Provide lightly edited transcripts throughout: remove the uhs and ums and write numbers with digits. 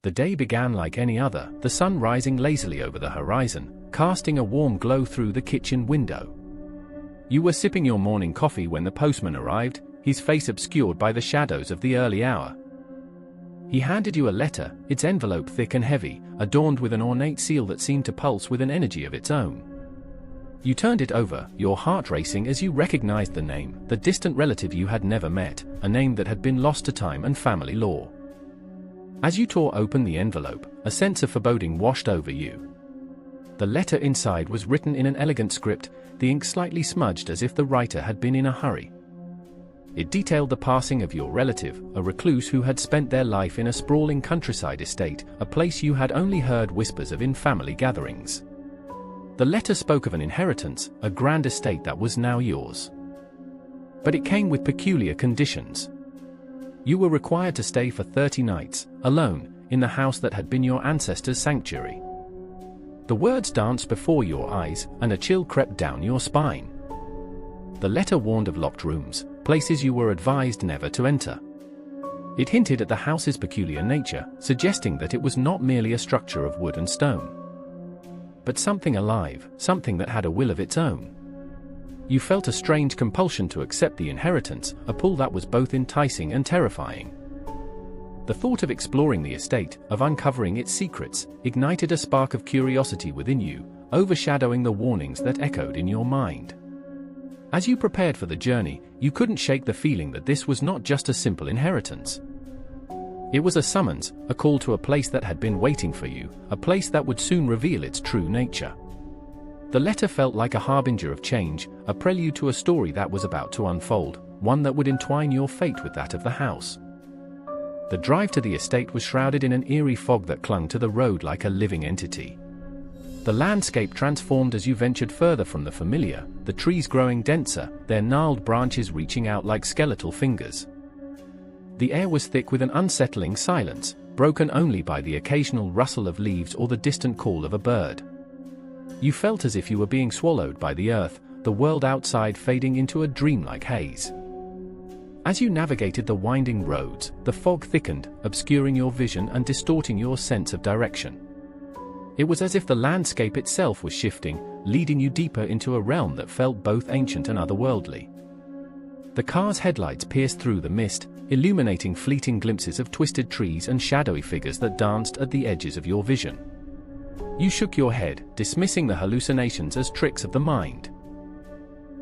The day began like any other, the sun rising lazily over the horizon, casting a warm glow through the kitchen window. You were sipping your morning coffee when the postman arrived, his face obscured by the shadows of the early hour. He handed you a letter, its envelope thick and heavy, adorned with an ornate seal that seemed to pulse with an energy of its own. You turned it over, your heart racing as you recognized the name, the distant relative you had never met, a name that had been lost to time and family lore. As you tore open the envelope, a sense of foreboding washed over you. The letter inside was written in an elegant script, the ink slightly smudged as if the writer had been in a hurry. It detailed the passing of your relative, a recluse who had spent their life in a sprawling countryside estate, a place you had only heard whispers of in family gatherings. The letter spoke of an inheritance, a grand estate that was now yours. But it came with peculiar conditions. You were required to stay for 30 nights, alone, in the house that had been your ancestors' sanctuary. The words danced before your eyes, and a chill crept down your spine. The letter warned of locked rooms, places you were advised never to enter. It hinted at the house's peculiar nature, suggesting that it was not merely a structure of wood and stone, but something alive, something that had a will of its own. You felt a strange compulsion to accept the inheritance, a pull that was both enticing and terrifying. The thought of exploring the estate, of uncovering its secrets, ignited a spark of curiosity within you, overshadowing the warnings that echoed in your mind. As you prepared for the journey, you couldn't shake the feeling that this was not just a simple inheritance. It was a summons, a call to a place that had been waiting for you, a place that would soon reveal its true nature. The letter felt like a harbinger of change, a prelude to a story that was about to unfold, one that would entwine your fate with that of the house. The drive to the estate was shrouded in an eerie fog that clung to the road like a living entity. The landscape transformed as you ventured further from the familiar, the trees growing denser, their gnarled branches reaching out like skeletal fingers. The air was thick with an unsettling silence, broken only by the occasional rustle of leaves or the distant call of a bird. You felt as if you were being swallowed by the earth, the world outside fading into a dreamlike haze. As you navigated the winding roads, the fog thickened, obscuring your vision and distorting your sense of direction. It was as if the landscape itself was shifting, leading you deeper into a realm that felt both ancient and otherworldly. The car's headlights pierced through the mist, illuminating fleeting glimpses of twisted trees and shadowy figures that danced at the edges of your vision. You shook your head, dismissing the hallucinations as tricks of the mind.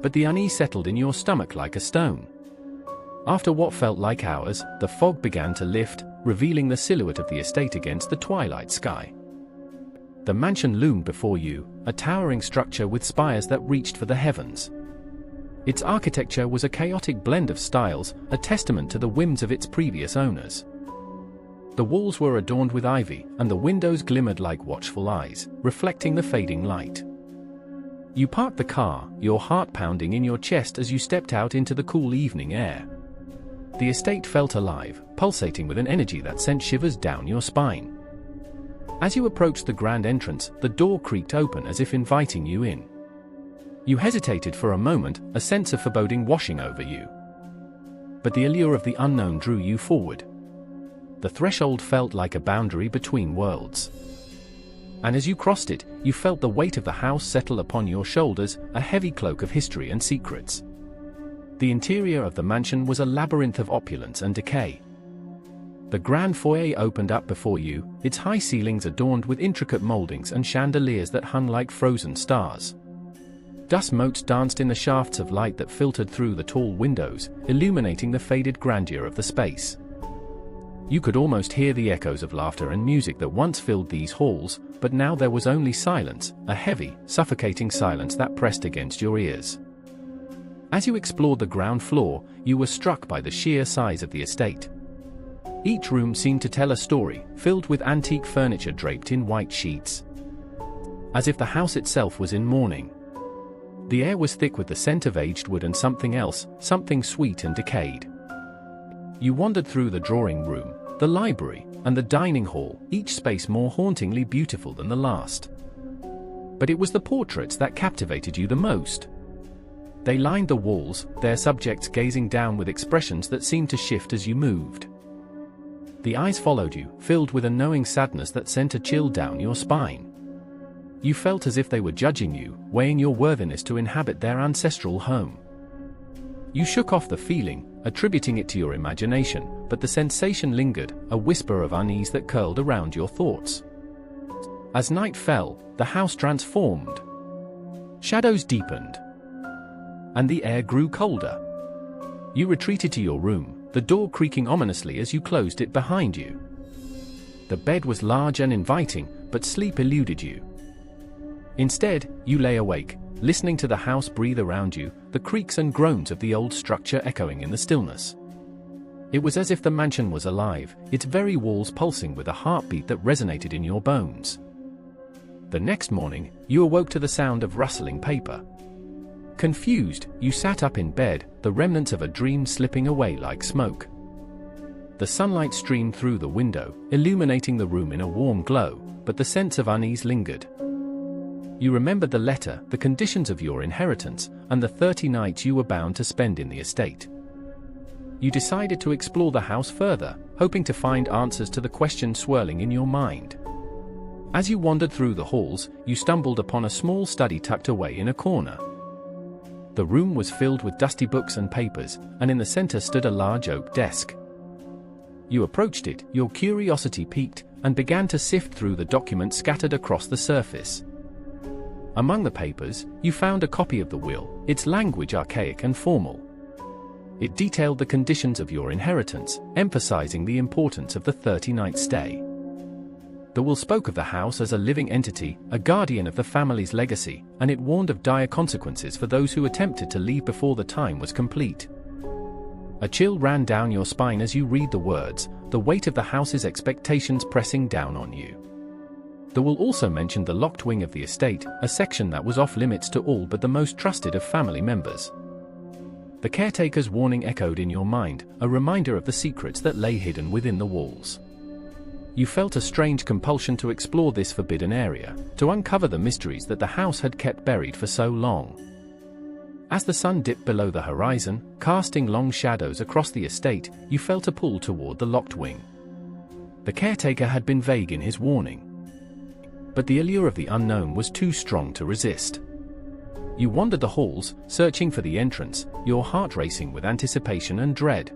But the unease settled in your stomach like a stone. After what felt like hours, the fog began to lift, revealing the silhouette of the estate against the twilight sky. The mansion loomed before you, a towering structure with spires that reached for the heavens. Its architecture was a chaotic blend of styles, a testament to the whims of its previous owners. The walls were adorned with ivy, and the windows glimmered like watchful eyes, reflecting the fading light. You parked the car, your heart pounding in your chest as you stepped out into the cool evening air. The estate felt alive, pulsating with an energy that sent shivers down your spine. As you approached the grand entrance, the door creaked open as if inviting you in. You hesitated for a moment, a sense of foreboding washing over you. But the allure of the unknown drew you forward. The threshold felt like a boundary between worlds. And as you crossed it, you felt the weight of the house settle upon your shoulders, a heavy cloak of history and secrets. The interior of the mansion was a labyrinth of opulence and decay. The grand foyer opened up before you, its high ceilings adorned with intricate moldings and chandeliers that hung like frozen stars. Dust motes danced in the shafts of light that filtered through the tall windows, illuminating the faded grandeur of the space. You could almost hear the echoes of laughter and music that once filled these halls, but now there was only silence, a heavy, suffocating silence that pressed against your ears. As you explored the ground floor, you were struck by the sheer size of the estate. Each room seemed to tell a story, filled with antique furniture draped in white sheets, as if the house itself was in mourning. The air was thick with the scent of aged wood and something else, something sweet and decayed. You wandered through the drawing room, the library, and the dining hall, each space more hauntingly beautiful than the last. But it was the portraits that captivated you the most. They lined the walls, their subjects gazing down with expressions that seemed to shift as you moved. The eyes followed you, filled with a knowing sadness that sent a chill down your spine. You felt as if they were judging you, weighing your worthiness to inhabit their ancestral home. You shook off the feeling, attributing it to your imagination, but the sensation lingered, a whisper of unease that curled around your thoughts. As night fell, the house transformed. Shadows deepened, and the air grew colder. You retreated to your room, the door creaking ominously as you closed it behind you. The bed was large and inviting, but sleep eluded you. Instead, you lay awake, listening to the house breathe around you, the creaks and groans of the old structure echoing in the stillness. It was as if the mansion was alive, its very walls pulsing with a heartbeat that resonated in your bones. The next morning, you awoke to the sound of rustling paper. Confused, you sat up in bed, the remnants of a dream slipping away like smoke. The sunlight streamed through the window, illuminating the room in a warm glow, but the sense of unease lingered. You remembered the letter, the conditions of your inheritance, and the 30 nights you were bound to spend in the estate. You decided to explore the house further, hoping to find answers to the questions swirling in your mind. As you wandered through the halls, you stumbled upon a small study tucked away in a corner. The room was filled with dusty books and papers, and in the center stood a large oak desk. You approached it, your curiosity piqued, and began to sift through the documents scattered across the surface. Among the papers, you found a copy of the will, its language archaic and formal. It detailed the conditions of your inheritance, emphasizing the importance of the 30-night stay. The will spoke of the house as a living entity, a guardian of the family's legacy, and it warned of dire consequences for those who attempted to leave before the time was complete. A chill ran down your spine as you read the words, the weight of the house's expectations pressing down on you. The will also mentioned the locked wing of the estate, a section that was off limits to all but the most trusted of family members. The caretaker's warning echoed in your mind, a reminder of the secrets that lay hidden within the walls. You felt a strange compulsion to explore this forbidden area, to uncover the mysteries that the house had kept buried for so long. As the sun dipped below the horizon, casting long shadows across the estate, you felt a pull toward the locked wing. The caretaker had been vague in his warning, but the allure of the unknown was too strong to resist. You wandered the halls, searching for the entrance, your heart racing with anticipation and dread.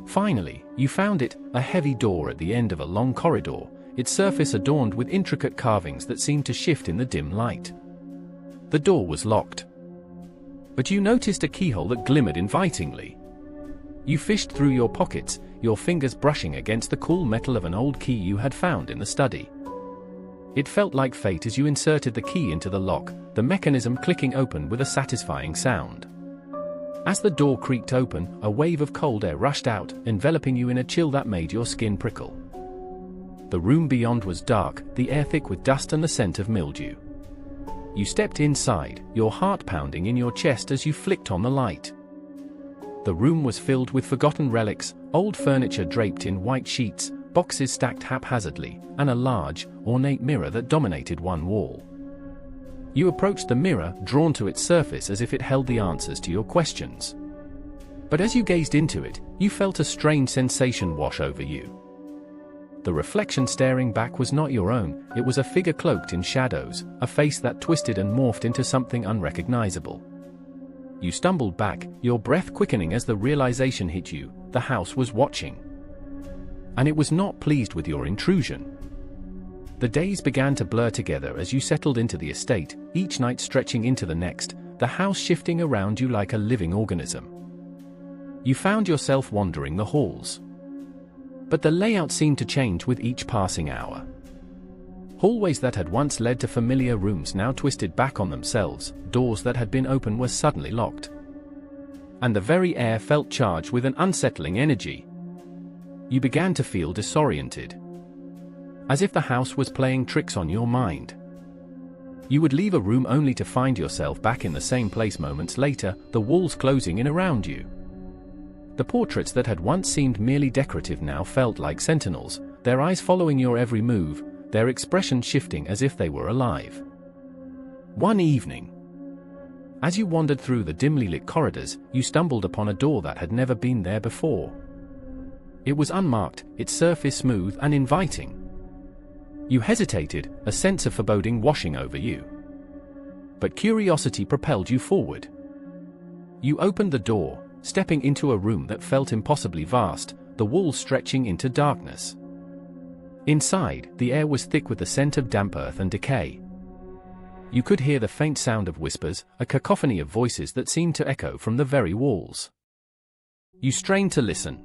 Finally, you found it, a heavy door at the end of a long corridor, its surface adorned with intricate carvings that seemed to shift in the dim light. The door was locked, but you noticed a keyhole that glimmered invitingly. You fished through your pockets, your fingers brushing against the cool metal of an old key you had found in the study. It felt like fate as you inserted the key into the lock, the mechanism clicking open with a satisfying sound. As the door creaked open, a wave of cold air rushed out, enveloping you in a chill that made your skin prickle. The room beyond was dark, the air thick with dust and the scent of mildew. You stepped inside, your heart pounding in your chest as you flicked on the light. The room was filled with forgotten relics, old furniture draped in white sheets, boxes stacked haphazardly, and a large, ornate mirror that dominated one wall. You approached the mirror, drawn to its surface as if it held the answers to your questions. But as you gazed into it, you felt a strange sensation wash over you. The reflection staring back was not your own, it was a figure cloaked in shadows, a face that twisted and morphed into something unrecognizable. You stumbled back, your breath quickening as the realization hit you, the house was watching. And it was not pleased with your intrusion. The days began to blur together as you settled into the estate, each night stretching into the next, the house shifting around you like a living organism. You found yourself wandering the halls, but the layout seemed to change with each passing hour. Hallways that had once led to familiar rooms now twisted back on themselves, doors that had been open were suddenly locked. And the very air felt charged with an unsettling energy. You began to feel disoriented, as if the house was playing tricks on your mind. You would leave a room only to find yourself back in the same place moments later, the walls closing in around you. The portraits that had once seemed merely decorative now felt like sentinels, their eyes following your every move, their expressions shifting as if they were alive. One evening, as you wandered through the dimly lit corridors, you stumbled upon a door that had never been there before. It was unmarked, its surface smooth and inviting. You hesitated, a sense of foreboding washing over you. But curiosity propelled you forward. You opened the door, stepping into a room that felt impossibly vast, the walls stretching into darkness. Inside, the air was thick with the scent of damp earth and decay. You could hear the faint sound of whispers, a cacophony of voices that seemed to echo from the very walls. You strained to listen.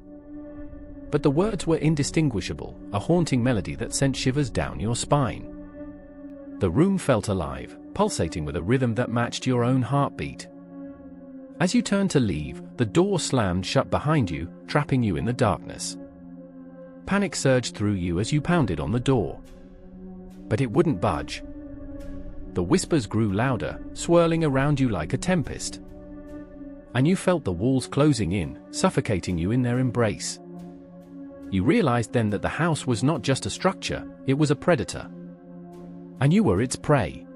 But the words were indistinguishable, a haunting melody that sent shivers down your spine. The room felt alive, pulsating with a rhythm that matched your own heartbeat. As you turned to leave, the door slammed shut behind you, trapping you in the darkness. Panic surged through you as you pounded on the door. But it wouldn't budge. The whispers grew louder, swirling around you like a tempest. And you felt the walls closing in, suffocating you in their embrace. You realized then that the house was not just a structure, it was a predator. And you were its prey.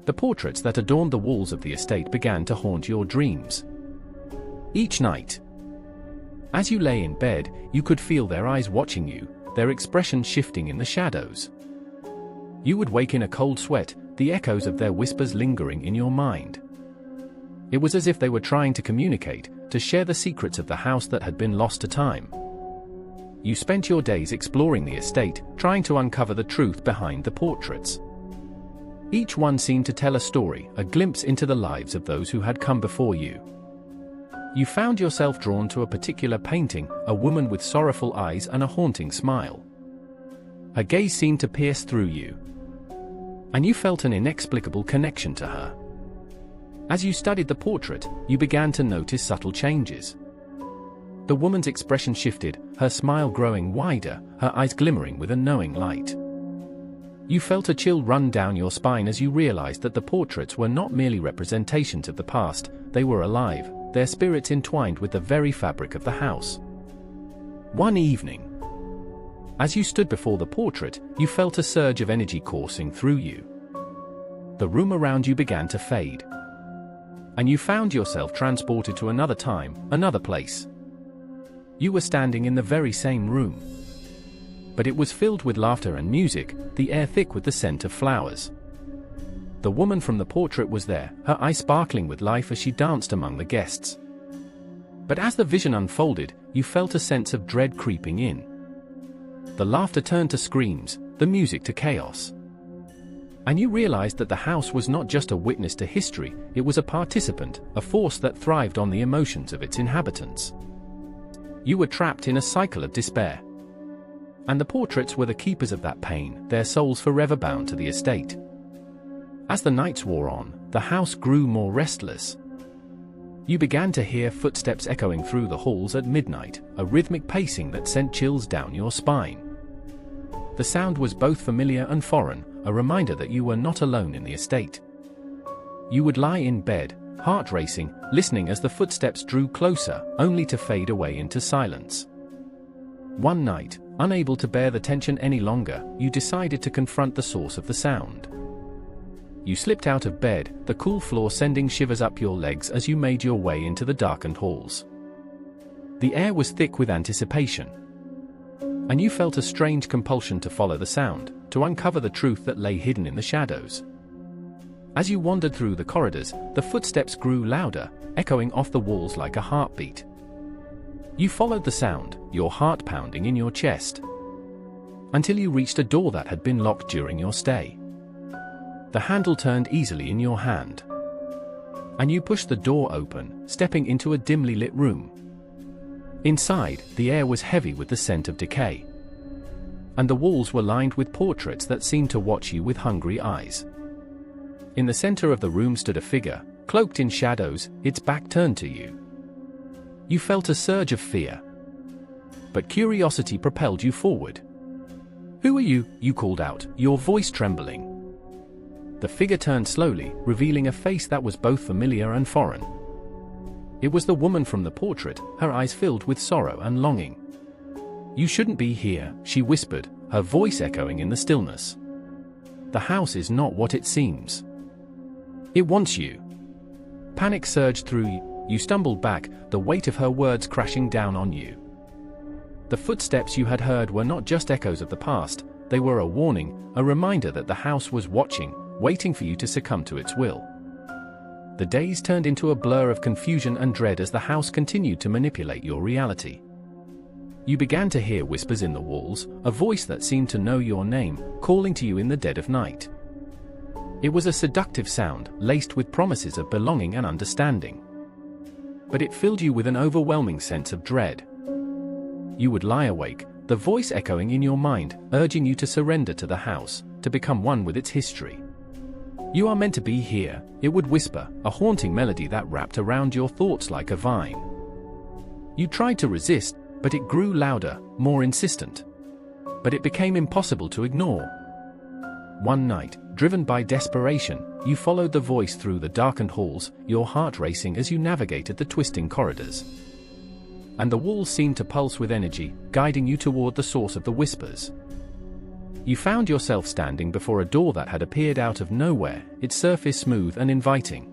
The portraits that adorned the walls of the estate began to haunt your dreams. Each night, as you lay in bed, you could feel their eyes watching you, their expression shifting in the shadows. You would wake in a cold sweat, the echoes of their whispers lingering in your mind. It was as if they were trying to communicate, to share the secrets of the house that had been lost to time. You spent your days exploring the estate, trying to uncover the truth behind the portraits. Each one seemed to tell a story, a glimpse into the lives of those who had come before you. You found yourself drawn to a particular painting, a woman with sorrowful eyes and a haunting smile. Her gaze seemed to pierce through you, and you felt an inexplicable connection to her. As you studied the portrait, you began to notice subtle changes. The woman's expression shifted, her smile growing wider, her eyes glimmering with a knowing light. You felt a chill run down your spine as you realized that the portraits were not merely representations of the past, they were alive, their spirits entwined with the very fabric of the house. One evening, as you stood before the portrait, you felt a surge of energy coursing through you. The room around you began to fade, and you found yourself transported to another time, another place. You were standing in the very same room, but it was filled with laughter and music, the air thick with the scent of flowers. The woman from the portrait was there, her eyes sparkling with life as she danced among the guests. But as the vision unfolded, you felt a sense of dread creeping in. The laughter turned to screams, the music to chaos. And you realized that the house was not just a witness to history, it was a participant, a force that thrived on the emotions of its inhabitants. You were trapped in a cycle of despair. And the portraits were the keepers of that pain, their souls forever bound to the estate. As the nights wore on, the house grew more restless. You began to hear footsteps echoing through the halls at midnight, a rhythmic pacing that sent chills down your spine. The sound was both familiar and foreign, a reminder that you were not alone in the estate. You would lie in bed, heart racing, listening as the footsteps drew closer, only to fade away into silence. One night, unable to bear the tension any longer, you decided to confront the source of the sound. You slipped out of bed, the cool floor sending shivers up your legs as you made your way into the darkened halls. The air was thick with anticipation, and you felt a strange compulsion to follow the sound, to uncover the truth that lay hidden in the shadows. As you wandered through the corridors, the footsteps grew louder, echoing off the walls like a heartbeat. You followed the sound, your heart pounding in your chest, until you reached a door that had been locked during your stay. The handle turned easily in your hand, and you pushed the door open, stepping into a dimly lit room. Inside, the air was heavy with the scent of decay, and the walls were lined with portraits that seemed to watch you with hungry eyes. In the center of the room stood a figure, cloaked in shadows, its back turned to you. You felt a surge of fear, but curiosity propelled you forward. "Who are you?" you called out, your voice trembling. The figure turned slowly, revealing a face that was both familiar and foreign. It was the woman from the portrait, her eyes filled with sorrow and longing. "You shouldn't be here," she whispered, her voice echoing in the stillness. "The house is not what it seems. It wants you." Panic surged through you. You stumbled back, the weight of her words crashing down on you. The footsteps you had heard were not just echoes of the past, they were a warning, a reminder that the house was watching, waiting for you to succumb to its will. The days turned into a blur of confusion and dread as the house continued to manipulate your reality. You began to hear whispers in the walls, a voice that seemed to know your name, calling to you in the dead of night. It was a seductive sound, laced with promises of belonging and understanding. But it filled you with an overwhelming sense of dread. You would lie awake, the voice echoing in your mind, urging you to surrender to the house, to become one with its history. "You are meant to be here," it would whisper, a haunting melody that wrapped around your thoughts like a vine. You tried to resist, but it grew louder, more insistent. But it became impossible to ignore. One night, driven by desperation, you followed the voice through the darkened halls, your heart racing as you navigated the twisting corridors. And the walls seemed to pulse with energy, guiding you toward the source of the whispers. You found yourself standing before a door that had appeared out of nowhere, its surface smooth and inviting.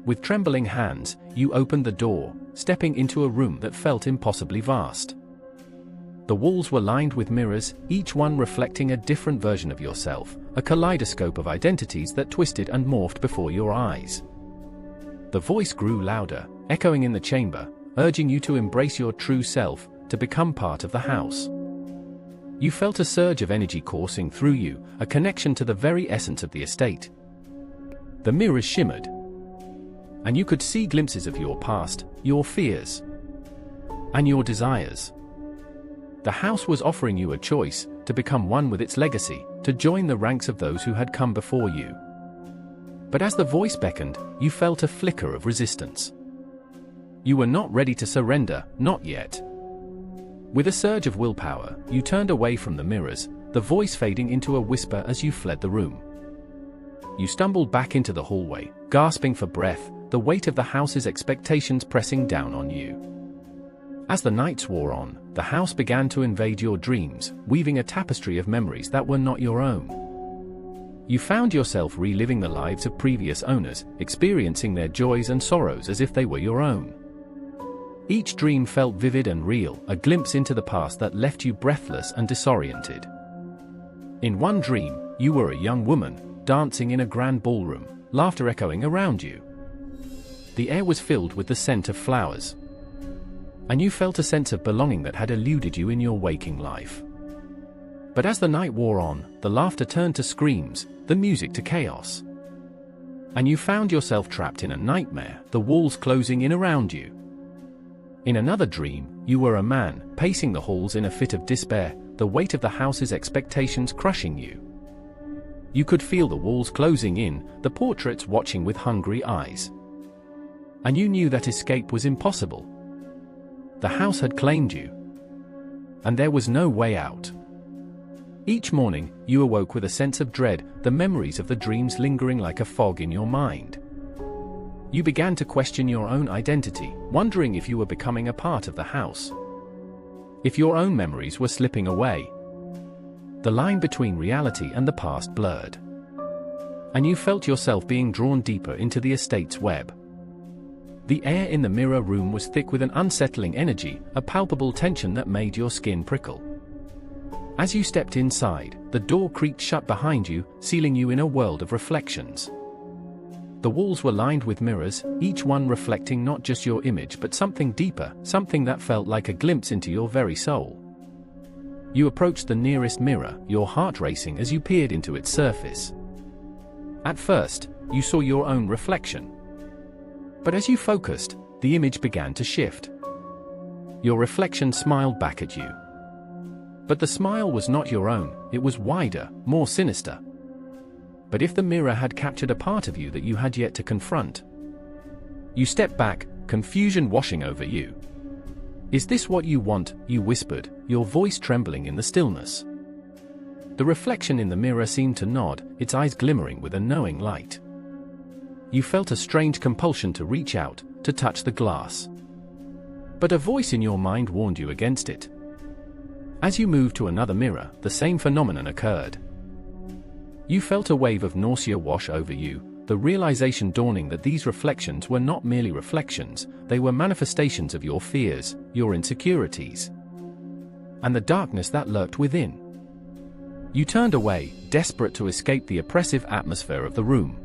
With trembling hands, you opened the door, stepping into a room that felt impossibly vast. The walls were lined with mirrors, each one reflecting a different version of yourself, a kaleidoscope of identities that twisted and morphed before your eyes. The voice grew louder, echoing in the chamber, urging you to embrace your true self, to become part of the house. You felt a surge of energy coursing through you, a connection to the very essence of the estate. The mirrors shimmered, and you could see glimpses of your past, your fears, and your desires. The house was offering you a choice, to become one with its legacy, to join the ranks of those who had come before you. But as the voice beckoned, you felt a flicker of resistance. You were not ready to surrender, not yet. With a surge of willpower, you turned away from the mirrors, the voice fading into a whisper as you fled the room. You stumbled back into the hallway, gasping for breath, the weight of the house's expectations pressing down on you. As the nights wore on, the house began to invade your dreams, weaving a tapestry of memories that were not your own. You found yourself reliving the lives of previous owners, experiencing their joys and sorrows as if they were your own. Each dream felt vivid and real, a glimpse into the past that left you breathless and disoriented. In one dream, you were a young woman, dancing in a grand ballroom, laughter echoing around you. The air was filled with the scent of flowers, and you felt a sense of belonging that had eluded you in your waking life. But as the night wore on, the laughter turned to screams, the music to chaos. And you found yourself trapped in a nightmare, the walls closing in around you. In another dream, you were a man, pacing the halls in a fit of despair, the weight of the house's expectations crushing you. You could feel the walls closing in, the portraits watching with hungry eyes. And you knew that escape was impossible. The house had claimed you, and there was no way out. Each morning, you awoke with a sense of dread, the memories of the dreams lingering like a fog in your mind. You began to question your own identity, wondering if you were becoming a part of the house, if your own memories were slipping away. The line between reality and the past blurred, and you felt yourself being drawn deeper into the estate's web. The air in the mirror room was thick with an unsettling energy, a palpable tension that made your skin prickle. As you stepped inside, the door creaked shut behind you, sealing you in a world of reflections. The walls were lined with mirrors, each one reflecting not just your image but something deeper, something that felt like a glimpse into your very soul. You approached the nearest mirror, your heart racing as you peered into its surface. At first, you saw your own reflection. But as you focused, the image began to shift. Your reflection smiled back at you. But the smile was not your own, it was wider, more sinister. But if the mirror had captured a part of you that you had yet to confront. You stepped back, confusion washing over you. "Is this what you want?" you whispered, your voice trembling in the stillness. The reflection in the mirror seemed to nod, its eyes glimmering with a knowing light. You felt a strange compulsion to reach out, to touch the glass. But a voice in your mind warned you against it. As you moved to another mirror, the same phenomenon occurred. You felt a wave of nausea wash over you, the realization dawning that these reflections were not merely reflections, they were manifestations of your fears, your insecurities. and the darkness that lurked within. You turned away, desperate to escape the oppressive atmosphere of the room.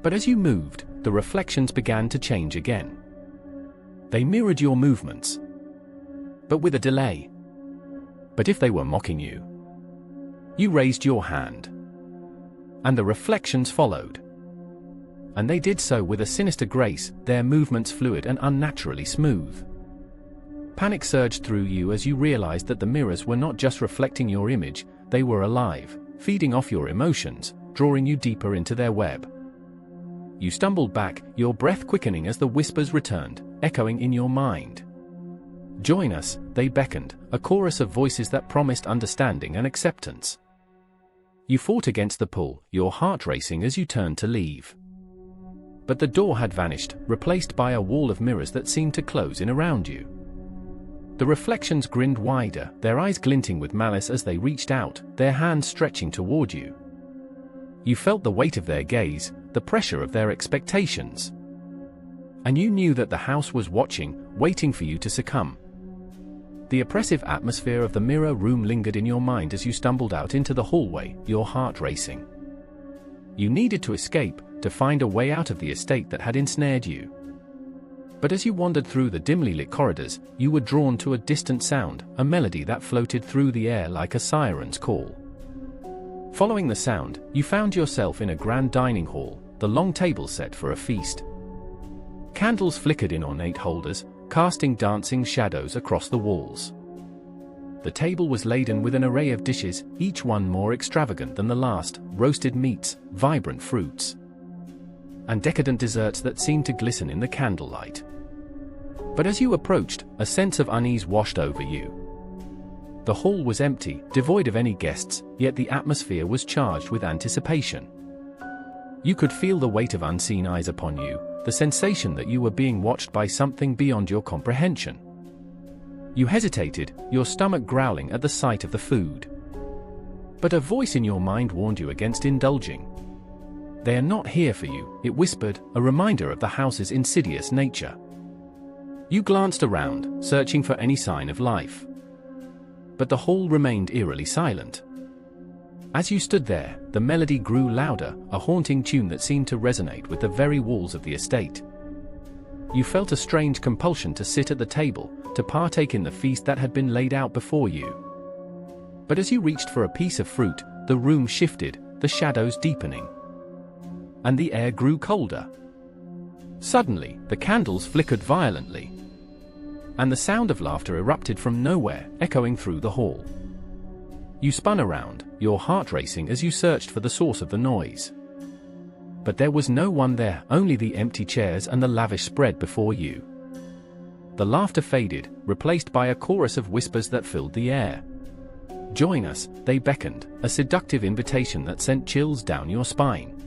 But as you moved, the reflections began to change again. They mirrored your movements, but with a delay. But if they were mocking you, you raised your hand, and the reflections followed. And they did so with a sinister grace, their movements fluid and unnaturally smooth. Panic surged through you as you realized that the mirrors were not just reflecting your image, they were alive, feeding off your emotions, drawing you deeper into their web. You stumbled back, your breath quickening as the whispers returned, echoing in your mind. Join us, they beckoned, a chorus of voices that promised understanding and acceptance. You fought against the pull, your heart racing as you turned to leave. But the door had vanished, replaced by a wall of mirrors that seemed to close in around you. The reflections grinned wider, their eyes glinting with malice as they reached out, their hands stretching toward you. You felt the weight of their gaze, the pressure of their expectations. And you knew that the house was watching, waiting for you to succumb. The oppressive atmosphere of the mirror room lingered in your mind as you stumbled out into the hallway, your heart racing. You needed to escape, to find a way out of the estate that had ensnared you. But as you wandered through the dimly lit corridors, you were drawn to a distant sound, a melody that floated through the air like a siren's call. Following the sound, you found yourself in a grand dining hall, the long table set for a feast. Candles flickered in ornate holders, casting dancing shadows across the walls. The table was laden with an array of dishes, each one more extravagant than the last, roasted meats, vibrant fruits, and decadent desserts that seemed to glisten in the candlelight. But as you approached, a sense of unease washed over you. The hall was empty, devoid of any guests, yet the atmosphere was charged with anticipation. You could feel the weight of unseen eyes upon you, the sensation that you were being watched by something beyond your comprehension. You hesitated, your stomach growling at the sight of the food. But a voice in your mind warned you against indulging. They are not here for you, it whispered, a reminder of the house's insidious nature. You glanced around, searching for any sign of life. But the hall remained eerily silent. As you stood there, the melody grew louder, a haunting tune that seemed to resonate with the very walls of the estate. You felt a strange compulsion to sit at the table, to partake in the feast that had been laid out before you. But as you reached for a piece of fruit, the room shifted, the shadows deepening, and the air grew colder. Suddenly, the candles flickered violently, and the sound of laughter erupted from nowhere, echoing through the hall. You spun around, your heart racing as you searched for the source of the noise. But there was no one there, only the empty chairs and the lavish spread before you. The laughter faded, replaced by a chorus of whispers that filled the air. Join us, they beckoned, a seductive invitation that sent chills down your spine.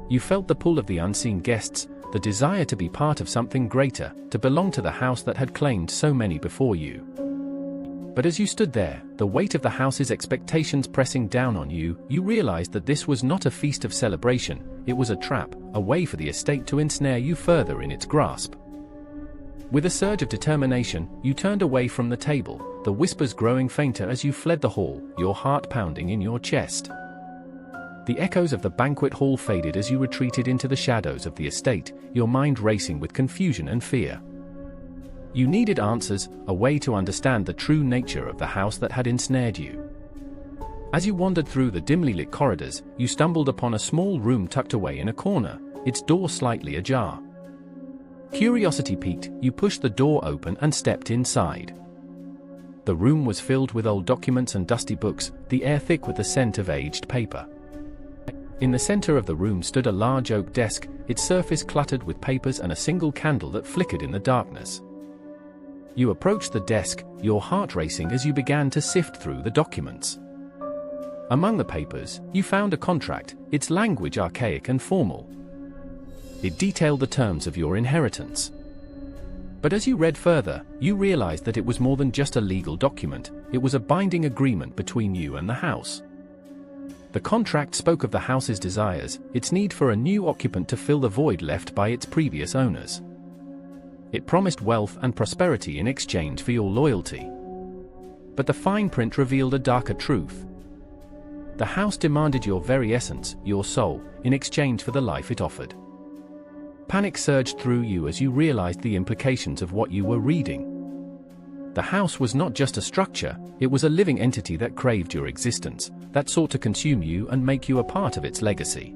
You felt the pull of the unseen guests, the desire to be part of something greater, to belong to the house that had claimed so many before you. But as you stood there, the weight of the house's expectations pressing down on you, you realized that this was not a feast of celebration, it was a trap, a way for the estate to ensnare you further in its grasp. With a surge of determination, you turned away from the table, the whispers growing fainter as you fled the hall, your heart pounding in your chest. The echoes of the banquet hall faded as you retreated into the shadows of the estate, your mind racing with confusion and fear. You needed answers, a way to understand the true nature of the house that had ensnared you. As you wandered through the dimly lit corridors, you stumbled upon a small room tucked away in a corner, its door slightly ajar. Curiosity piqued, you pushed the door open and stepped inside. The room was filled with old documents and dusty books, the air thick with the scent of aged paper. In the center of the room stood a large oak desk, its surface cluttered with papers and a single candle that flickered in the darkness. You approached the desk, your heart racing as you began to sift through the documents. Among the papers, you found a contract, its language archaic and formal. It detailed the terms of your inheritance. But as you read further, you realized that it was more than just a legal document, it was a binding agreement between you and the house. The contract spoke of the house's desires, its need for a new occupant to fill the void left by its previous owners. It promised wealth and prosperity in exchange for your loyalty. but the fine print revealed a darker truth. The house demanded your very essence, your soul, in exchange for the life it offered. Panic surged through you as you realized the implications of what you were reading. The house was not just a structure, it was a living entity that craved your existence, that sought to consume you and make you a part of its legacy.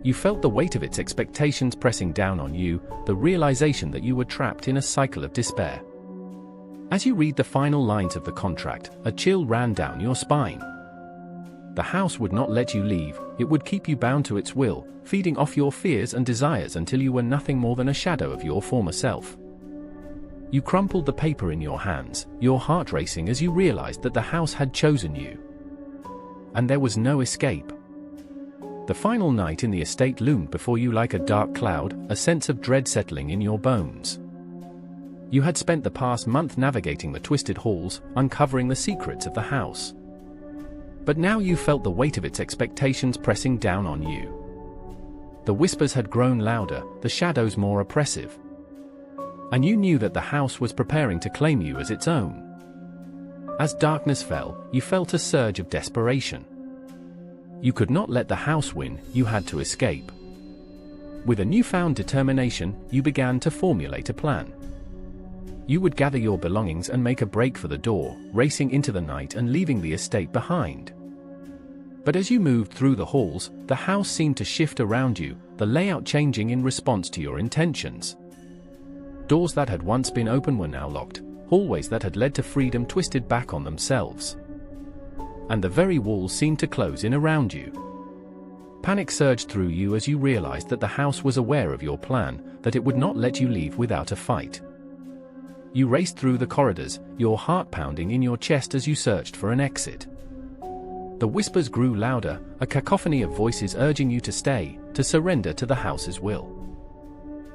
You felt the weight of its expectations pressing down on you, the realization that you were trapped in a cycle of despair. As you read the final lines of the contract, a chill ran down your spine. The house would not let you leave, it would keep you bound to its will, feeding off your fears and desires until you were nothing more than a shadow of your former self. You crumpled the paper in your hands, your heart racing as you realized that the house had chosen you. And there was no escape. The final night in the estate loomed before you like a dark cloud, a sense of dread settling in your bones. You had spent the past month navigating the twisted halls, uncovering the secrets of the house. But now you felt the weight of its expectations pressing down on you. The whispers had grown louder, the shadows more oppressive. And you knew that the house was preparing to claim you as its own. As darkness fell, you felt a surge of desperation. You could not let the house win, you had to escape. With a newfound determination, you began to formulate a plan. You would gather your belongings and make a break for the door, racing into the night and leaving the estate behind. But as you moved through the halls, the house seemed to shift around you, the layout changing in response to your intentions. Doors that had once been open were now locked, hallways that had led to freedom twisted back on themselves. And the very walls seemed to close in around you. Panic surged through you as you realized that the house was aware of your plan, that it would not let you leave without a fight. You raced through the corridors, your heart pounding in your chest as you searched for an exit. The whispers grew louder, a cacophony of voices urging you to stay, to surrender to the house's will.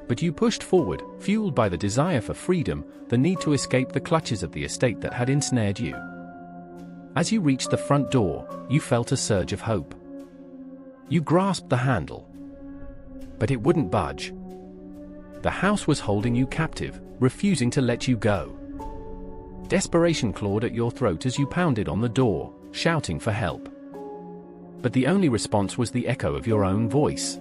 But you pushed forward, fueled by the desire for freedom, the need to escape the clutches of the estate that had ensnared you. As you reached the front door, you felt a surge of hope. You grasped the handle. But it wouldn't budge. The house was holding you captive, refusing to let you go. Desperation clawed at your throat as you pounded on the door, shouting for help. But the only response was the echo of your own voice.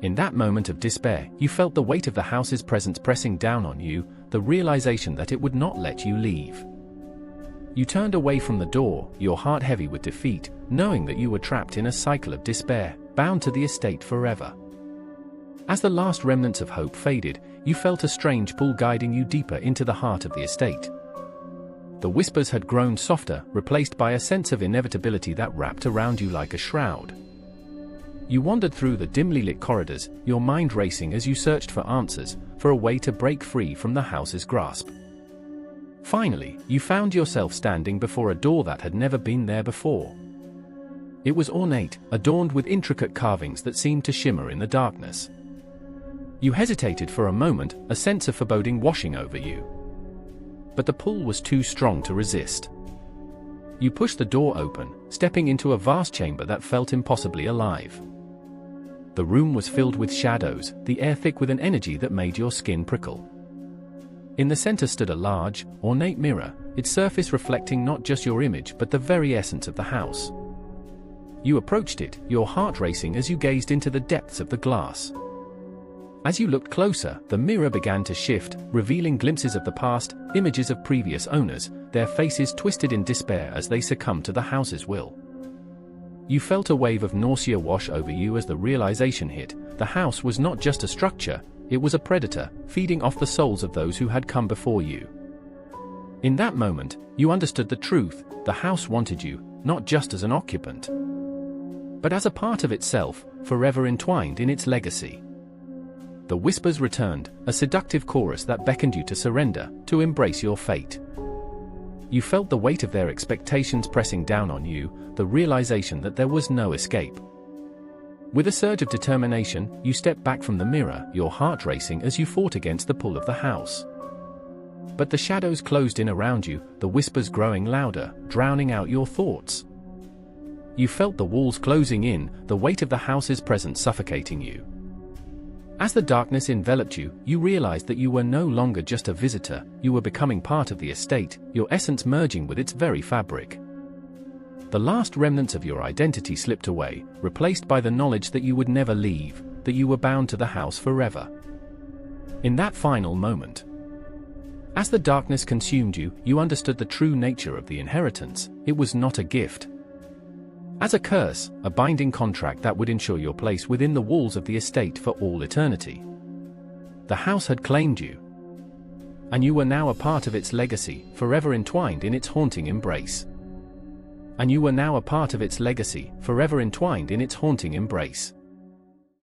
In that moment of despair, you felt the weight of the house's presence pressing down on you, the realization that it would not let you leave. You turned away from the door, your heart heavy with defeat, knowing that you were trapped in a cycle of despair, bound to the estate forever. As the last remnants of hope faded, you felt a strange pull guiding you deeper into the heart of the estate. The whispers had grown softer, replaced by a sense of inevitability that wrapped around you like a shroud. You wandered through the dimly lit corridors, your mind racing as you searched for answers, for a way to break free from the house's grasp. Finally, you found yourself standing before a door that had never been there before. It was ornate, adorned with intricate carvings that seemed to shimmer in the darkness. You hesitated for a moment, a sense of foreboding washing over you. But the pull was too strong to resist. You pushed the door open, stepping into a vast chamber that felt impossibly alive. The room was filled with shadows, the air thick with an energy that made your skin prickle. In the center stood a large, ornate mirror, its surface reflecting not just your image but the very essence of the house. You approached it, your heart racing as you gazed into the depths of the glass. As you looked closer, the mirror began to shift, revealing glimpses of the past, images of previous owners, their faces twisted in despair as they succumbed to the house's will. You felt a wave of nausea wash over you as the realization hit: the house was not just a structure, it was a predator, feeding off the souls of those who had come before you. In that moment, you understood the truth: the house wanted you, not just as an occupant, but as a part of itself, forever entwined in its legacy. The whispers returned, a seductive chorus that beckoned you to surrender, to embrace your fate. You felt the weight of their expectations pressing down on you, the realization that there was no escape. With a surge of determination, you stepped back from the mirror, your heart racing as you fought against the pull of the house. But the shadows closed in around you, the whispers growing louder, drowning out your thoughts. You felt the walls closing in, the weight of the house's presence suffocating you. As the darkness enveloped you, you realized that you were no longer just a visitor, you were becoming part of the estate, your essence merging with its very fabric. The last remnants of your identity slipped away, replaced by the knowledge that you would never leave, that you were bound to the house forever. In that final moment, as the darkness consumed you, you understood the true nature of the inheritance. It was not a gift. As a curse, a binding contract that would ensure your place within the walls of the estate for all eternity. The house had claimed you, and you were now a part of its legacy, forever entwined in its haunting embrace. And you were now a part of its legacy, forever entwined in its haunting embrace.